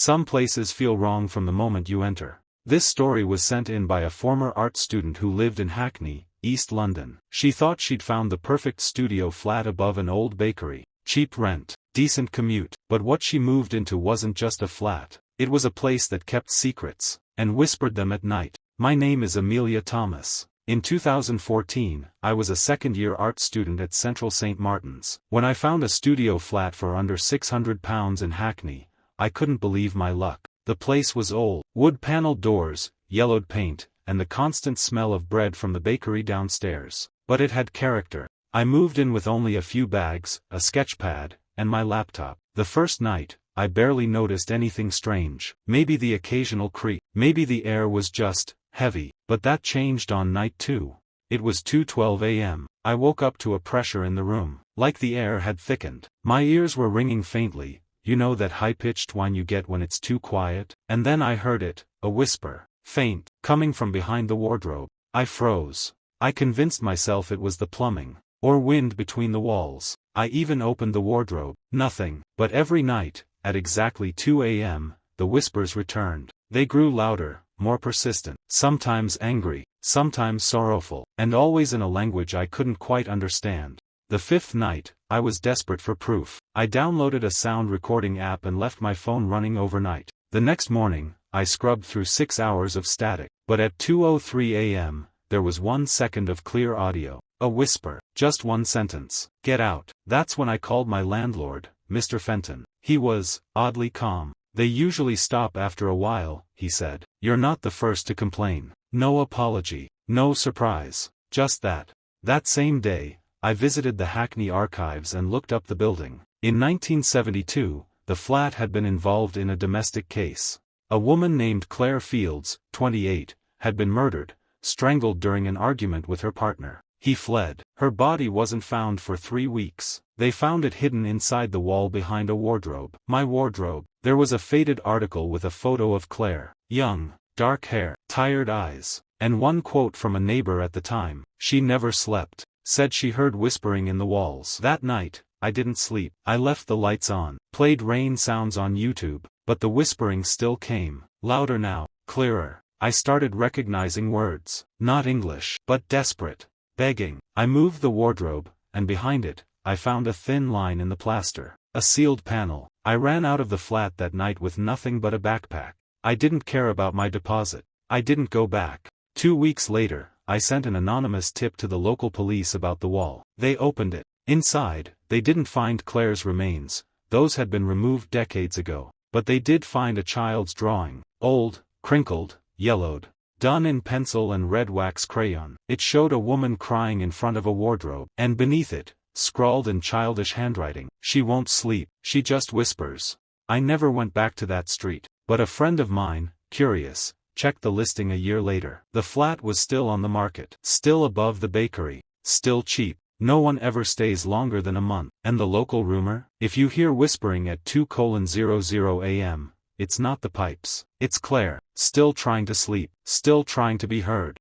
Some places feel wrong from the moment you enter. This story was sent in by a former art student who lived in Hackney, East London. She thought she'd found the perfect studio flat above an old bakery. Cheap rent, decent commute. But what she moved into wasn't just a flat. It was a place that kept secrets, and whispered them at night. My name is Amelia Thomas. In 2014, I was a second-year art student at Central St. Martin's. When I found a studio flat for under £600 in Hackney, I couldn't believe my luck. The place was old, wood-paneled doors, yellowed paint, and the constant smell of bread from the bakery downstairs. But it had character. I moved in with only a few bags, a sketchpad, and my laptop. The first night, I barely noticed anything strange. Maybe the occasional creak. Maybe the air was just heavy. But that changed on night 2. It was 2:12 a.m. I woke up to a pressure in the room. Like the air had thickened. My ears were ringing faintly. You know that high-pitched whine you get when it's too quiet? And then I heard it, a whisper, faint, coming from behind the wardrobe. I froze. I convinced myself it was the plumbing, or wind between the walls. I even opened the wardrobe. Nothing. But every night, at exactly 2 a.m., the whispers returned. They grew louder, more persistent, sometimes angry, sometimes sorrowful, and always in a language I couldn't quite understand. The fifth night, I was desperate for proof. I downloaded a sound recording app and left my phone running overnight. The next morning, I scrubbed through 6 hours of static. But at 2:03 a.m., there was 1 second of clear audio. A whisper. Just one sentence. Get out. That's when I called my landlord, Mr. Fenton. He was, oddly calm. They usually stop after a while, he said. You're not the first to complain. No apology. No surprise. Just that. That same day, I visited the Hackney archives and looked up the building. In 1972, the flat had been involved in a domestic case. A woman named Claire Fields, 28, had been murdered, strangled during an argument with her partner. He fled. Her body wasn't found for 3 weeks. They found it hidden inside the wall behind a wardrobe. My wardrobe. There was a faded article with a photo of Claire. Young, dark hair, tired eyes, and one quote from a neighbor at the time. She never slept. Said she heard whispering in the walls. That night, I didn't sleep. I left the lights on, played rain sounds on YouTube, but the whispering still came. Louder now, clearer. I started recognizing words. Not English, but desperate. Begging. I moved the wardrobe, and behind it, I found a thin line in the plaster. A sealed panel. I ran out of the flat that night with nothing but a backpack. I didn't care about my deposit. I didn't go back. 2 weeks later, I sent an anonymous tip to the local police about the wall. They opened it. Inside, they didn't find Claire's remains. Those had been removed decades ago. But they did find a child's drawing. Old, crinkled, yellowed. Done in pencil and red wax crayon. It showed a woman crying in front of a wardrobe. And beneath it, scrawled in childish handwriting, "She won't sleep, she just whispers." I never went back to that street. But a friend of mine, curious, checked the listing a year later. The flat was still on the market. Still above the bakery. Still cheap. No one ever stays longer than a month. And the local rumor? If you hear whispering at 2:00 a.m., it's not the pipes. It's Claire, still trying to sleep, still trying to be heard.